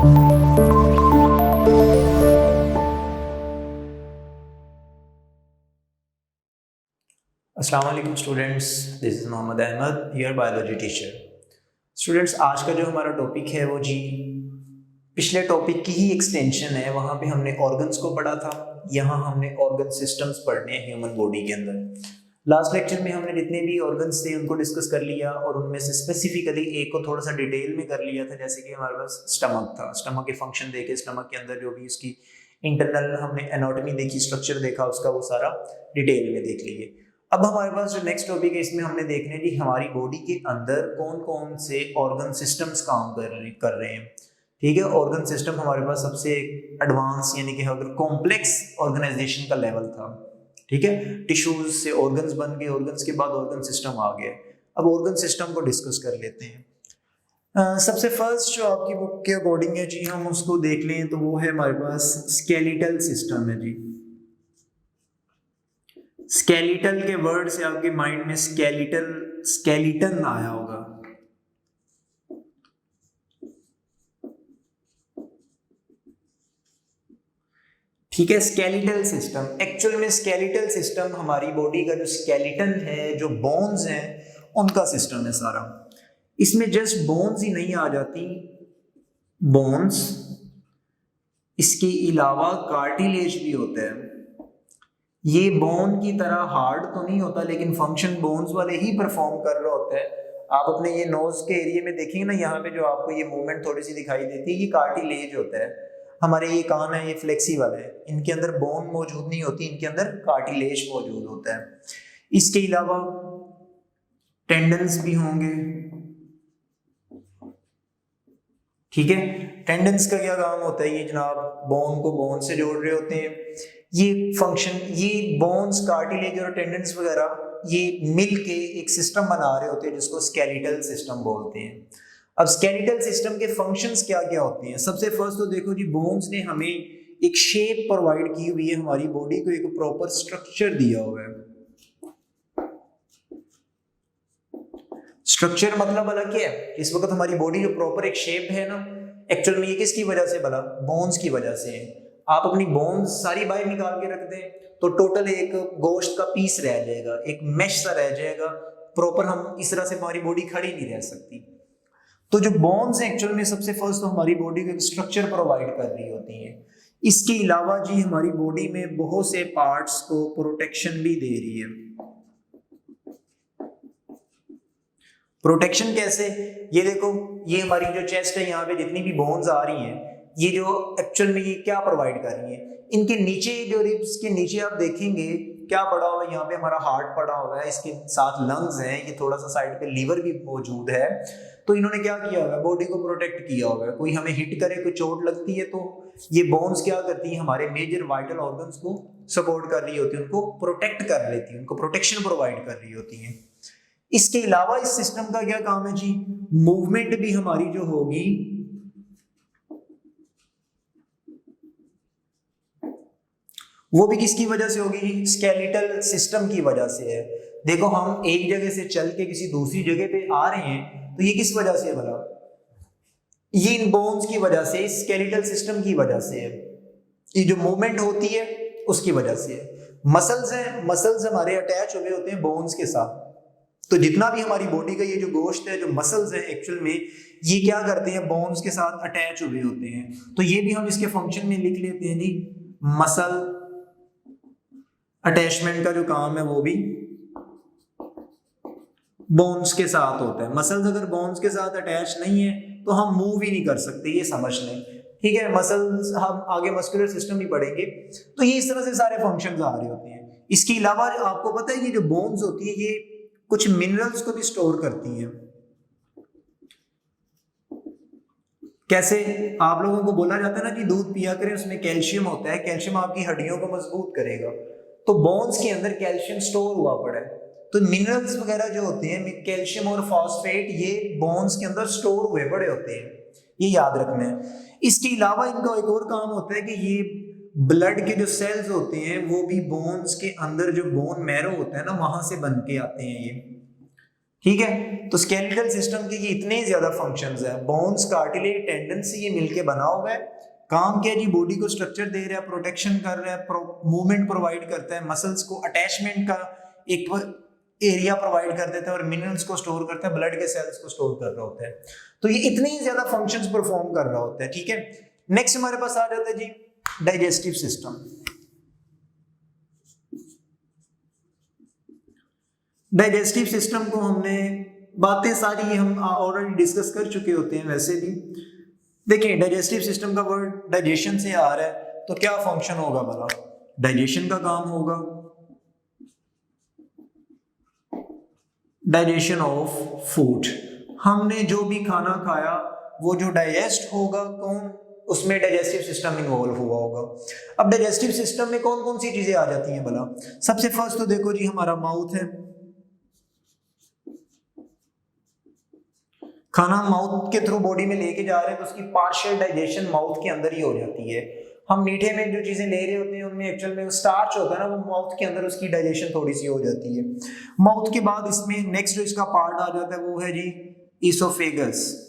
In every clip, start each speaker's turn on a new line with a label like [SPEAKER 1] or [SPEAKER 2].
[SPEAKER 1] अस्सलाम वालेकुम students, this is Mohammad Ahmed, your biology teacher. Students, आज का जो हमारा टॉपिक है वो जी पिछले टॉपिक की ही एक्सटेंशन है। वहाँ पे हमने ऑर्गन्स को पढ़ा था, यहाँ हमने ऑर्गन सिस्टम्स पढ़ने हैं ह्यूमन बॉडी के अंदर। लास्ट लेक्चर में हमने जितने भी ऑर्गन्स थे उनको डिस्कस कर लिया और उनमें से स्पेसिफिकली एक को थोड़ा सा डिटेल में कर लिया था। जैसे कि हमारे पास स्टमक था, स्टमक के फंक्शन देखे, स्टमक के अंदर जो भी उसकी इंटरनल हमने एनाटॉमी देखी, स्ट्रक्चर देखा, उसका वो सारा डिटेल में देख लिए। अब हमारे पास जो नेक्स्ट टॉपिक है इसमें हमने देखना है कि हमारी बॉडी के अंदर कौन कौन से ऑर्गन सिस्टम्स काम कर रहे हैं। ठीक है, ऑर्गन सिस्टम हमारे पास सबसे एडवांस यानी कि अगर कॉम्प्लेक्स ऑर्गेनाइजेशन का लेवल था। ठीक है, टिश्यूज से ऑर्गन्स बन गए, ऑर्गन्स के बाद ऑर्गन सिस्टम आ गए। अब ऑर्गन सिस्टम को डिस्कस कर लेते हैं। सबसे फर्स्ट जो आपकी बुक के अकॉर्डिंग है जी, हम उसको देख लें तो वो है हमारे पास स्केलेटल सिस्टम है जी। स्केलेटल के वर्ड से आपके माइंड में स्केलेटन आया होगा। ठीक है, स्केलेटल सिस्टम, एक्चुअल में स्केलेटल सिस्टम हमारी बॉडी का जो स्केलेटन है, जो बोन्स हैं, उनका सिस्टम है सारा। इसमें जस्ट बोन्स ही नहीं आ जाती, बोन्स इसके अलावा कार्टिलेज भी होता है। ये बोन की तरह हार्ड तो नहीं होता, लेकिन फंक्शन बोन्स वाले ही परफॉर्म कर रहा होता है। आप अपने ये नोज के एरिया में देखेंगे ना, यहाँ पे जो आपको ये मूवमेंट थोड़ी सी दिखाई देती है, ये कार्टिलेज होता है। हमारे ये कान है, ये फ्लेक्सिबल है, इनके अंदर बोन मौजूद नहीं होती, इनके अंदर कार्टिलेज मौजूद होता है। इसके अलावा टेंडन्स भी होंगे। ठीक है, टेंडन्स का क्या काम होता है? ये जनाब बोन को बोन से जोड़ रहे होते हैं। ये फंक्शन, ये बोन्स, कार्टिलेज और टेंडन्स वगैरह ये मिल के एक सिस्टम बना रहे होते हैं जिसको स्केलेटल सिस्टम बोलते हैं। अब स्केलेटल सिस्टम के फंक्शंस क्या क्या होते हैं? सबसे फर्स्ट तो देखो जी, बोन्स ने हमें एक शेप प्रोवाइड की हुई है, हमारी बॉडी को एक प्रॉपर स्ट्रक्चर दिया हुआ है। स्ट्रक्चर मतलब अलग क्या है? इस वक्त हमारी बॉडी जो प्रॉपर एक शेप है ना, एक्चुअल में ये किसकी वजह से बना? बोन्स की वजह से है। आप अपनी बोन्स सारी बाहर निकाल के रख दें तो टोटल एक गोश्त का पीस रह जाएगा, एक मैश सा रह जाएगा प्रॉपर। हम इस तरह से हमारी बॉडी खड़ी नहीं रह सकती। तो जो बोन्स है एक्चुअल में सबसे फर्स्ट तो हमारी बॉडी को एक स्ट्रक्चर प्रोवाइड कर रही होती है। इसके अलावा जी हमारी बॉडी में बहुत से पार्ट्स को प्रोटेक्शन भी दे रही है। प्रोटेक्शन कैसे? ये देखो, ये हमारी जो चेस्ट है, यहाँ पे जितनी भी बोन्स आ रही हैं, ये जो एक्चुअल में ये क्या प्रोवाइड कर रही है? इनके नीचे जो रिब्स के नीचे आप देखेंगे क्या पड़ा हुआ है? यहाँ पे हमारा हार्ट पड़ा हुआ है, इसके साथ लंग्स हैं, ये थोड़ा सा साइड पे लीवर भी मौजूद है। तो इन्होंने क्या किया हुआ है? बॉडी को प्रोटेक्ट किया हुआ है। कोई हमें हिट करे, कोई चोट लगती है तो ये बोन्स क्या करती है? हमारे मेजर वाइटल ऑर्गन्स को सपोर्ट कर रही होती है, उनको प्रोटेक्ट कर लेती है, उनको प्रोटेक्शन प्रोवाइड कर रही होती है। इसके अलावा इस सिस्टम का क्या काम है जी? मूवमेंट भी हमारी जो होगी वो भी किसकी वजह से होगी? स्केलेटल सिस्टम की वजह से है। देखो, हम एक जगह से चल के किसी दूसरी जगह पे आ रहे हैं तो ये किस वजह से है भला? ये इन बोन्स की वजह से, स्केलेटल सिस्टम की वजह से है। ये जो मूवमेंट होती है उसकी वजह से है। मसल्स हैं, मसल्स हमारे अटैच हुए होते हैं बोन्स के साथ। तो जितना भी हमारी बॉडी का ये जो गोश्त है, जो मसल्स है, एक्चुअल में ये क्या करते हैं? बोन्स के साथ अटैच हुए होते हैं। तो ये भी हम इसके फंक्शन में लिख लेते हैं जी, मसल अटैचमेंट का जो काम है वो भी बोन्स के साथ होता है। मसल्स अगर बोन्स के साथ अटैच नहीं है तो हम मूव ही नहीं कर सकते, ये समझ लें। ठीक है, मसल्स हम आगे मस्कुलर सिस्टम भी पढ़ेंगे। तो ये इस तरह से सारे फंक्शंस आ रहे होते हैं। इसके अलावा आपको पता है ये जो बोन्स होती है ये कुछ मिनरल्स को भी स्टोर करती हैं। कैसे? आप लोगों को बोला जाता है ना कि दूध पिया करें, उसमें कैल्शियम होता है, कैल्शियम आपकी हड्डियों को मजबूत करेगा। तो बोन्स के अंदर कैल्शियम स्टोर हुआ पड़ा है। तो मिनरल्स वगैरह जो होते हैं, कैल्शियम और फॉस्फेट, ये बोन्स के अंदर स्टोर हुए पड़े होते हैं, ये याद रखना है। इसके अलावा इनका एक और काम होता है कि ये ब्लड के जो सेल्स होते हैं वो भी बोन्स के अंदर, जो बोन मैरो होता है ना, वहां से बन के आते हैं ये। ठीक है। तो स्केलेटल सिस्टम के ये इतने ज्यादा फंक्शंस हैं, बोन्स, कार्टिलेज, टेंडन से ये मिलके बना हुआ है। काम क्या है जी, बॉडी को स्ट्रक्चर दे रहा है, प्रोटेक्शन कर रहा है, मूवमेंट प्रोवाइड करता है, मसल्स को अटैचमेंट का एक एरिया प्रोवाइड कर देता है और मिनरल्स को स्टोर करता है, ब्लड के सेल्स को स्टोर कर रहा होता है। तो ये इतने ज्यादा फंक्शंस परफॉर्म कर रहा होता है। ठीक है, नेक्स्ट हमारे पास आ जाता है जी डाइजेस्टिव सिस्टम। डाइजेस्टिव सिस्टम को हमने बातें सारी हम ऑलरेडी डिस्कस कर चुके होते हैं। वैसे भी देखिए, डाइजेस्टिव सिस्टम का वर्ड डाइजेशन से आ रहा है, तो क्या फंक्शन होगा भला? डाइजेशन का काम होगा, डाइजेशन ऑफ फूड। हमने जो भी खाना खाया वो जो डाइजेस्ट होगा, कौन उसमें डाइजेस्टिव सिस्टम इन्वॉल्व हुआ होगा। अब डाइजेस्टिव सिस्टम में कौन कौन सी चीजें आ जाती हैं भला? सबसे फर्स्ट तो देखो जी, हमारा माउथ है। खाना माउथ के थ्रू बॉडी में लेके जा रहे हैं तो उसकी पार्शियल डाइजेशन माउथ के अंदर ही हो जाती है। हम मीठे में जो चीजें ले रहे होते हैं उनमें एक्चुअल में स्टार्च होता है ना, वो माउथ के अंदर उसकी डाइजेशन थोड़ी सी हो जाती है। माउथ के बाद इसमें नेक्स्ट जो इसका पार्ट आ जाता है वो है जी इसोफेगस।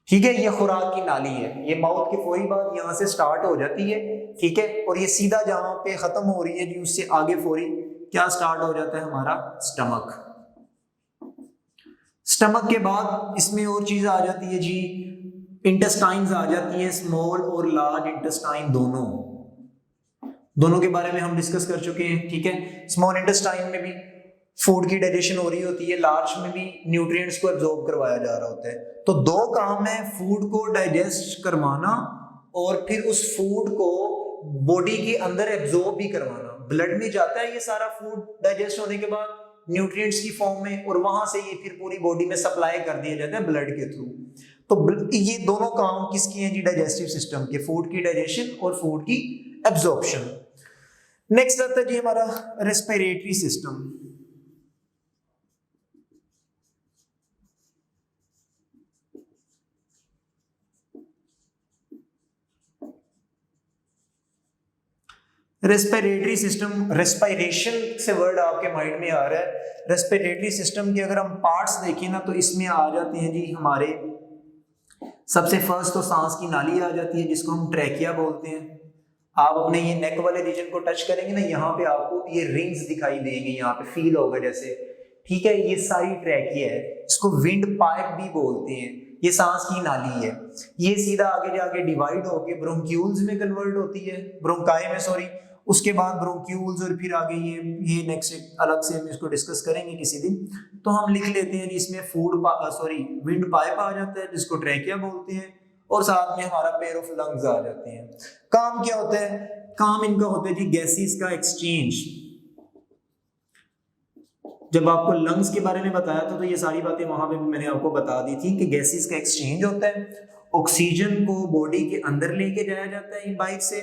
[SPEAKER 1] ठीक है, ये खुराक की नाली है। ये माउथ की फौरी बात यहाँ से स्टार्ट हो जाती है। ठीक है, और ये सीधा जहां पे खत्म हो रही है जी, उससे आगे फौरी क्या स्टार्ट हो जाता है? हमारा स्टमक। स्टमक के बाद इसमें और चीज आ जाती है जी, इंटेस्टाइन्स आ जाती है, स्मॉल और लार्ज इंटेस्टाइन दोनों के बारे में हम डिस्कस कर चुके हैं। ठीक है, स्मॉल इंटेस्टाइन में भी फूड की डाइजेशन हो रही होती है, लार्ज में भी न्यूट्रिएंट्स को एब्जॉर्ब करवाया जा रहा होता है। तो दो काम है, फूड को डाइजेस्ट करवाना और फिर उस फूड को बॉडी के अंदर एब्जॉर्ब भी करवाना। ब्लड में जाता है ये सारा फूड डाइजेस्ट होने के बाद न्यूट्रिएंट्स की फॉर्म में, और वहां से ये फिर पूरी बॉडी में सप्लाई कर दिया जाता है ब्लड के थ्रू। तो ये दोनों काम किसकी हैं जी? डाइजेस्टिव सिस्टम के, फूड की डाइजेशन और फूड की एब्जॉर्प्शन। नेक्स्ट आता है जी हमारा respiratory system. Respiratory system, respiration से वर्ड आपके माइंड में आ रहा है। रेस्पिरेटरी सिस्टम के अगर हम पार्ट्स देखें ना, तो इसमें आ जाते हैं जी हमारे, सबसे फर्स्ट तो सांस की नाली आ जाती है जिसको हम ट्रैकिया बोलते हैं। आप अपने ये नेक वाले रीजन को टच करेंगे ना, यहाँ पे आपको ये रिंग्स दिखाई देंगे, यहाँ पे फील होगा जैसे। ठीक है, ये सारी ट्रैकिया है, इसको विंड पाइप भी बोलते हैं। ये सांस की नाली है, ये सीधा आगे जाके डिवाइड होके ब्रोंक्यूल्स में कन्वर्ट होती है, ब्रोंकाई में सॉरी, उसके बाद ब्रोंक्यूल्स, और फिर आगे ये नेक्स्ट अलग से हम इसको डिस्कस करेंगे किसी दिन। तो हम लिख लेते हैं इसमें विंड पाइप आ जाता है जिसको ट्रैकिया बोलते हैं, और साथ में हमारा पेयर ऑफ लंग्स आ जाते हैं। काम क्या होता है? काम इनका होता है जी गैसेस का एक्सचेंज। जब आपको लंग्स के बारे में बताया था तो ये सारी बातें वहां पे भी मैंने आपको बता दी थी कि गैसेस का एक्सचेंज होता है। ऑक्सीजन को बॉडी के अंदर लेके जाया जाता है बाइक से,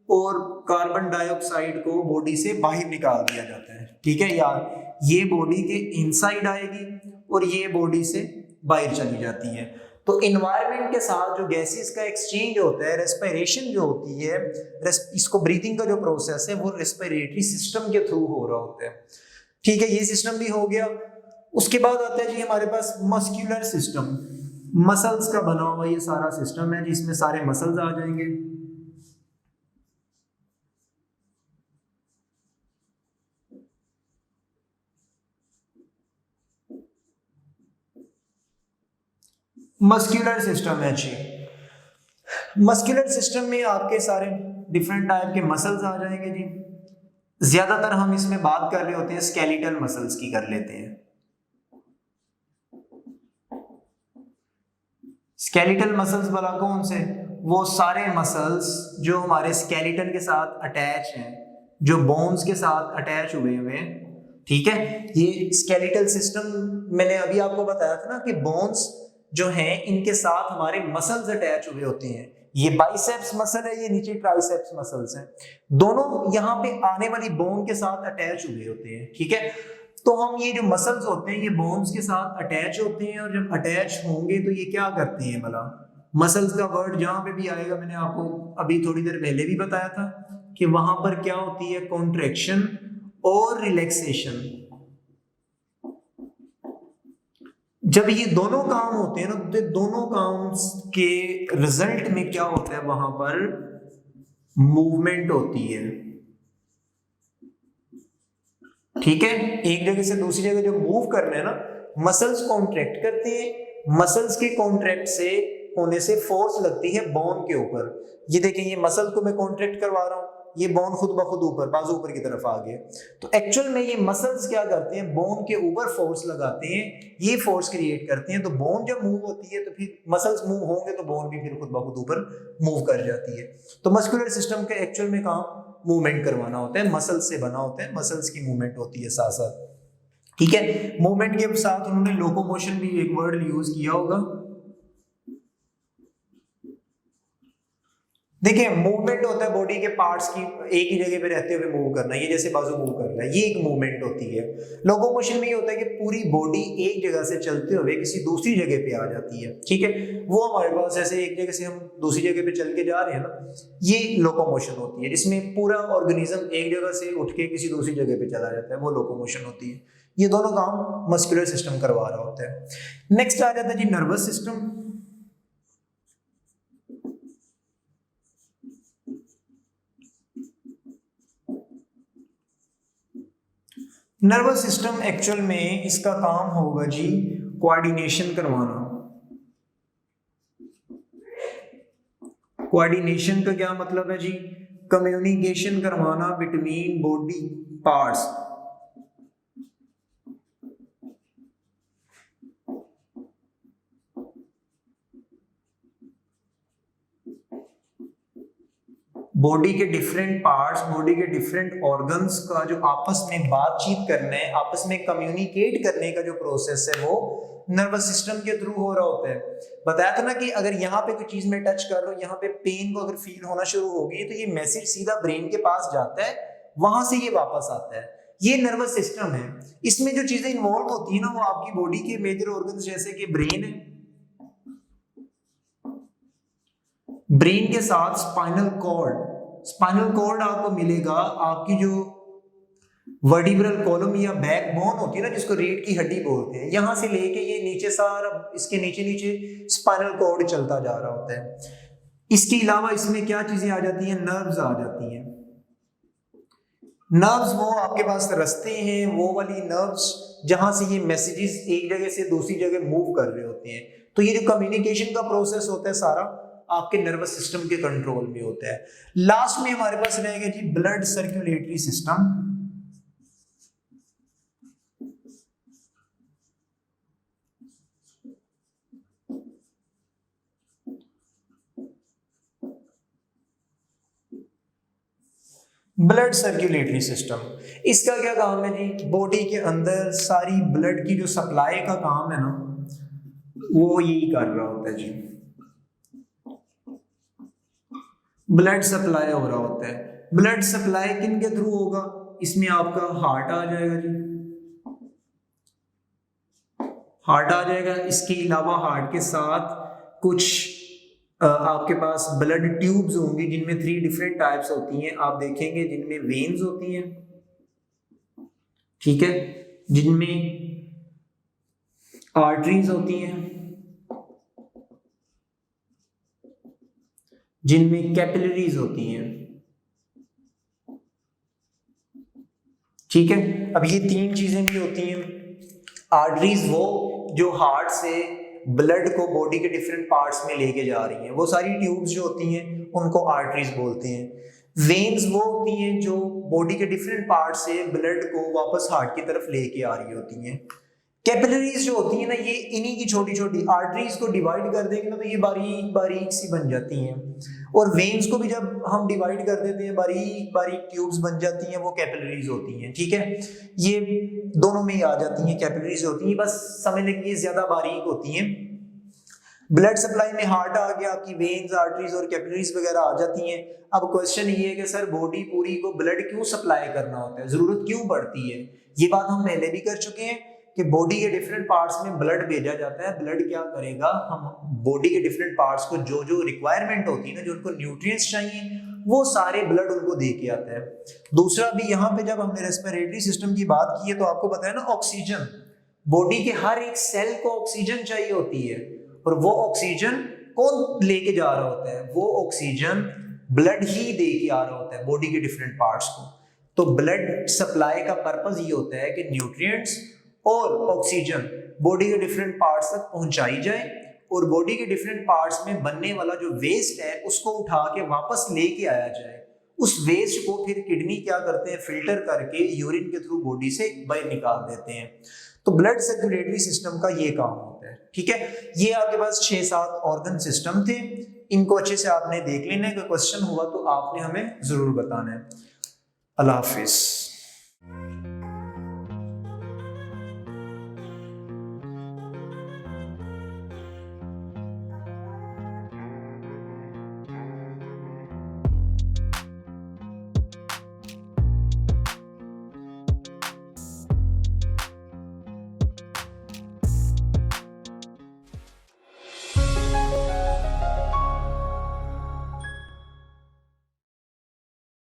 [SPEAKER 1] और कार्बन डाइऑक्साइड को बॉडी से बाहर निकाल दिया जाता है। ठीक है यार, ये बॉडी के इनसाइड आएगी और ये बॉडी से बाहर चली जाती है। तो इन्वायरमेंट के साथ जो गैसेस का एक्सचेंज होता है, रेस्पिरेशन जो होती है, इसको ब्रीथिंग का जो प्रोसेस है वो रेस्पिरेटरी सिस्टम के थ्रू हो रहा होता है। ठीक है, ये सिस्टम भी हो गया। उसके बाद आता है जी हमारे पास मस्कुलर सिस्टम। मसल्स का बना हुआ ये सारा सिस्टम है जिसमें सारे मसल्स आ जाएंगे। मस्कुलर सिस्टम है जी। मस्कुलर सिस्टम में आपके सारे डिफरेंट टाइप के मसल्स आ जाएंगे जी। ज्यादातर हम इसमें बात कर रहे होते हैं स्केलेटल मसल्स की, कर लेते हैं। स्केलेटल मसल्स वाला कौन से? वो सारे मसल्स जो हमारे स्केलेटन के साथ अटैच हैं, जो बोन्स के साथ अटैच हुए हैं। ठीक है, ये स्केलेटल सिस्टम मैंने अभी आपको बताया था ना कि बोन्स जो हैं इनके साथ हमारे मसल्स अटैच हुए होते हैं। ये बाइसेप्स मसल है, ये नीचे ट्राइसेप्स मसल्स हैं, दोनों यहाँ पे आने वाली बोन के साथ अटैच हुए होते हैं। ठीक है, तो हम ये जो मसल्स होते हैं ये बोन्स के साथ अटैच होते हैं, और जब अटैच होंगे तो ये क्या करते हैं भला? मसल्स का वर्ड जहां पे भी आएगा, मैंने आपको अभी थोड़ी देर पहले भी बताया था कि वहां पर क्या होती है? कॉन्ट्रैक्शन और रिलैक्सेशन। जब ये दोनों काम होते हैं ना, तो दोनों काम के रिजल्ट में क्या होता है, वहां पर मूवमेंट होती है। ठीक है, एक जगह से दूसरी जगह जो मूव करना है ना, मसल्स कॉन्ट्रैक्ट करते हैं, मसल्स के कॉन्ट्रैक्ट से होने से फोर्स लगती है बोन के ऊपर। ये देखें, ये मसल को मैं कॉन्ट्रैक्ट करवा रहा हूं, ये बोन खुद ब खुद ऊपर, बाजू ऊपर की तरफ आ गए। तो एक्चुअल में ये मसल्स क्या करते हैं, बोन के ऊपर फोर्स लगाते हैं, ये फोर्स क्रिएट करते हैं। तो बोन जब मूव होती है तो फिर मसल्स मूव होंगे तो बोन भी फिर खुद ब खुद ऊपर मूव कर जाती है। तो मस्कुलर सिस्टम के एक्चुअल में काम मूवमेंट करवाना होता है, मसल्स से बना होता है, मसल्स की मूवमेंट होती है साथ साथ। ठीक है, मूवमेंट के साथ उन्होंने लोकोमोशन भी एक वर्ड यूज किया होगा। देखिए, मूवमेंट होता है बॉडी के पार्ट्स की एक ही जगह पे रहते हुए मूव करना, ये जैसे बाजू मूव कर रहा है, ये एक मूवमेंट होती है। लोकोमोशन में ये होता है कि पूरी बॉडी एक जगह से चलते हुए किसी दूसरी जगह पे आ जाती है। ठीक है, वो हमारे पास जैसे एक जगह से हम दूसरी जगह पे चल के जा रहे हैं ना, ये लोकोमोशन होती है, जिसमें पूरा ऑर्गेनिज्म एक जगह से उठ के किसी दूसरी जगह पे चला जाता है, वो लोकोमोशन होती है। ये दोनों काम मस्कुलर सिस्टम करवा रहा होता है। नेक्स्ट आ जाता है जी nervous system. Nervous system actual में इसका काम होगा जी कोऑर्डिनेशन करवाना। कोऑर्डिनेशन का क्या मतलब है जी, कम्युनिकेशन करवाना बिटवीन बॉडी पार्ट्स। बॉडी के डिफरेंट पार्ट्स, बॉडी के डिफरेंट ऑर्गन्स का जो आपस में बातचीत करना है, आपस में कम्युनिकेट करने का जो प्रोसेस है, वो नर्वस सिस्टम के थ्रू हो रहा होता है। बताया था ना कि अगर यहाँ पे कोई चीज में टच कर रहा हूँ, यहाँ पे पेन को अगर फील होना शुरू होगी तो ये मैसेज सीधा ब्रेन के पास जाता है, वहां से ये वापस आता है। ये नर्वस सिस्टम है। इसमें जो चीजें इन्वॉल्व होती है ना, वो आपकी बॉडी के मेजर ऑर्गन्स जैसे कि ब्रेन है, ब्रेन के साथ स्पाइनल कॉर्ड। स्पाइनल कॉर्ड आपको मिलेगा आपकी जो वर्टिब्रल कॉलम या बैकबोन होती है ना, जिसको रीढ़ की हड्डी बोलते हैं, यहां से लेके ये नीचे सारा इसके नीचे नीचे स्पाइनल कॉर्ड चलता जा रहा होता है। इसके अलावा इसमें क्या चीजें आ जाती हैं, नर्व्स आ जाती हैं। नर्व्स वो आपके पास रास्ते हैं, वो वाली नर्व्स जहां से ये मैसेजेस एक जगह से दूसरी जगह मूव कर रहे होते हैं। तो ये जो कम्युनिकेशन का प्रोसेस होता है सारा आपके नर्वस सिस्टम के कंट्रोल में होता है। लास्ट में हमारे पास रहेगा जी blood circulatory system. Blood circulatory system, इसका क्या काम है जी, बॉडी के अंदर सारी ब्लड की जो सप्लाई का काम है ना, वो यही कर रहा होता है जी। ब्लड सप्लाई हो रहा होता है। ब्लड सप्लाई किन के थ्रू होगा, इसमें आपका हार्ट आ जाएगा जी, हार्ट आ जाएगा। इसके अलावा हार्ट के साथ कुछ आपके पास ब्लड ट्यूब्स होंगी, जिनमें 3 डिफरेंट टाइप्स होती हैं, आप देखेंगे, जिनमें वेन्स होती हैं, ठीक है, जिनमें आर्टरीज होती हैं, जिनमें कैपिलरीज होती हैं। ठीक है, अब ये 3 चीजें भी होती हैं। आर्टरीज वो जो हार्ट से ब्लड को बॉडी के डिफरेंट पार्ट्स में लेके जा रही हैं, वो सारी ट्यूब्स जो होती हैं उनको आर्टरीज बोलते हैं। वेन्स वो होती हैं जो बॉडी के डिफरेंट पार्ट से ब्लड को वापस हार्ट की तरफ लेके आ रही होती हैं। कैपिलरीज जो होती है ना, ये इन्हीं की छोटी छोटी आर्टरीज को डिवाइड कर देंगे ना, तो ये बारीक बारीक सी बन जाती हैं। और वेन्स को भी जब हम डिवाइड कर देते हैं, बारीक बारीक ट्यूब्स बन जाती हैं, वो कैपिलरीज होती हैं। ठीक है, ये दोनों में ही आ जाती हैं, कैपिलरीज होती हैं, बस समझ लें कि ये ज्यादा बारीक होती हैं। ब्लड सप्लाई में हार्ट आ गया, आपकी वेन्स, आर्टरीज और कैपिलरीज वगैरह आ जाती हैं। अब क्वेश्चन ये है कि सर बॉडी पूरी को ब्लड क्यों सप्लाई करना होता है, जरूरत क्यों पड़ती है। ये बात हम पहले भी कर चुके हैं कि बॉडी के डिफरेंट पार्ट्स में ब्लड भेजा जाता है। ब्लड क्या करेगा, हम बॉडी के डिफरेंट पार्ट्स को जो जो रिक्वायरमेंट होती है ना, जो उनको न्यूट्रिएंट्स चाहिए, वो सारे ब्लड उनको दे के आता है। दूसरा भी यहाँ पे जब हमने रेस्पिरेटरी सिस्टम की बात की है तो आपको पता है ना, ऑक्सीजन, बॉडी के हर एक सेल को ऑक्सीजन चाहिए होती है, और वो ऑक्सीजन कौन लेके जा रहा होता है? वो ऑक्सीजन ब्लड ही दे के आ रहा होता है बॉडी के डिफरेंट पार्ट्स को। तो ब्लड सप्लाई का पर्पस ये होता है कि न्यूट्रिएंट्स और ऑक्सीजन बॉडी के डिफरेंट पार्ट्स तक पहुंचाई जाए, और बॉडी के डिफरेंट पार्ट्स में बनने वाला जो वेस्ट है उसको उठा के वापस लेके आया जाए। उस वेस्ट को फिर किडनी क्या करते हैं? फिल्टर करके यूरिन के थ्रू बॉडी से बाहर निकाल देते हैं। तो ब्लड सर्कुलेटरी सिस्टम का ये काम होता है। ठीक है, ये आपके पास 6-7 ऑर्गन सिस्टम थे, इनको अच्छे से आपने देख लेना है। कोई क्वेश्चन हुआ तो आपने हमें जरूर बताना है। अल्लाह हाफिज।